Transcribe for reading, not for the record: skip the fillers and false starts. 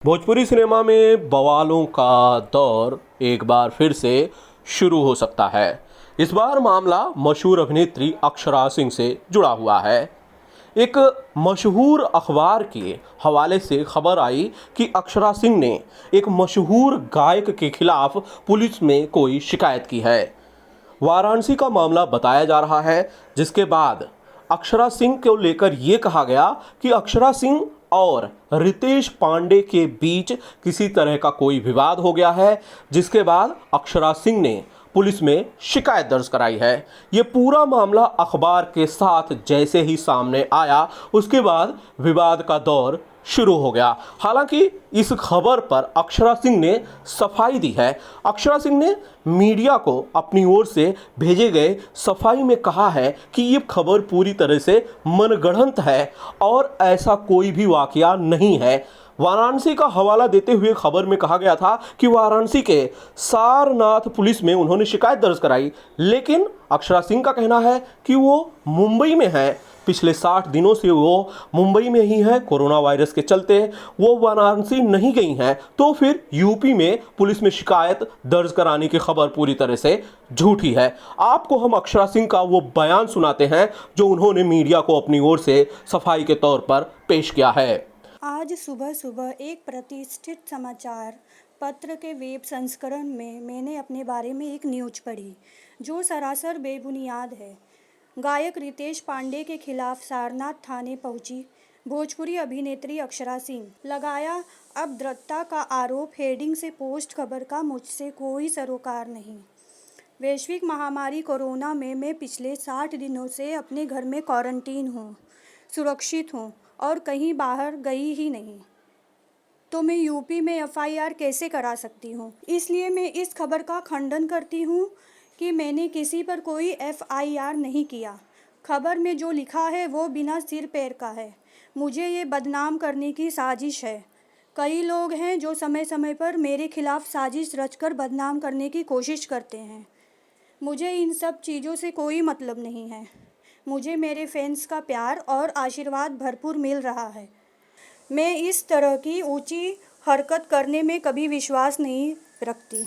Bhojpuri cinema में बवालों का दौर एक बार फिर से शुरू हो सकता है। इस बार मामला मशहूर अभिनेत्री अक्षरा सिंह से जुड़ा हुआ है। एक मशहूर अखबार के हवाले से खबर आई कि अक्षरा सिंह ने एक मशहूर गायक के खिलाफ पुलिस में कोई शिकायत की है। वाराणसी का मामला बताया जा रहा है, जिसके बाद अक्षरा सिंह को लेकर यह कहा गया कि अक्षरा सिंह और रितेश पांडे के बीच किसी तरह का कोई विवाद हो गया है, जिसके बाद अक्षरा सिंह ने पुलिस में शिकायत दर्ज कराई है। ये पूरा मामला अखबार के साथ जैसे ही सामने आया, उसके बाद विवाद का दौर शुरू हो गया। हालांकि इस खबर पर अक्षरा सिंह ने सफाई दी है। अक्षरा सिंह ने मीडिया को अपनी ओर से भेजे गए सफाई में कहा है कि ये खबर पूरी तरह से मनगढ़ंत है और ऐसा कोई भी वाकया नहीं है। वाराणसी का हवाला देते हुए खबर में कहा गया था कि वाराणसी के सारनाथ पुलिस में उन्होंने शिकायत दर्ज कराई, लेकिन अक्षरा सिंह का कहना है कि वो मुंबई में है। पिछले 60 दिनों से वो मुंबई में ही हैं। कोरोना वायरस के चलते वो वाराणसी नहीं गई हैं, तो फिर यूपी में पुलिस में शिकायत दर्ज कराने की खबर पूरी तरह से झूठी है। आपको हम अक्षरा सिंह का वो बयान सुनाते हैं जो उन्होंने मीडिया को अपनी ओर से सफाई के तौर पर पेश किया है। आज सुबह सुबह एक प्रतिष्ठित समाचार पत्र के वेब संस्करण में मैंने अपने बारे में एक न्यूज़ पढ़ी जो सरासर बेबुनियाद है। गायक रितेश पांडे के खिलाफ सारनाथ थाने पहुंची भोजपुरी अभिनेत्री अक्षरा सिंह, लगाया अभद्रता का आरोप। हेडिंग से पोस्ट खबर का मुझसे कोई सरोकार नहीं। वैश्विक महामारी कोरोना में मैं पिछले 60 दिनों से अपने घर में क्वारंटीन हूँ, सुरक्षित हूँ और कहीं बाहर गई ही नहीं, तो मैं यूपी में एफआईआर कैसे करा सकती हूँ। इसलिए मैं इस खबर का खंडन करती हूँ कि मैंने किसी पर कोई एफआईआर नहीं किया। खबर में जो लिखा है वो बिना सिर पैर का है। मुझे ये बदनाम करने की साजिश है। कई लोग हैं जो समय समय पर मेरे खिलाफ साजिश रचकर बदनाम करने की कोशिश करते हैं। मुझे इन सब चीज़ों से कोई मतलब नहीं है। मुझे मेरे फैंस का प्यार और आशीर्वाद भरपूर मिल रहा है। मैं इस तरह की ऊंची हरकत करने में कभी विश्वास नहीं रखती।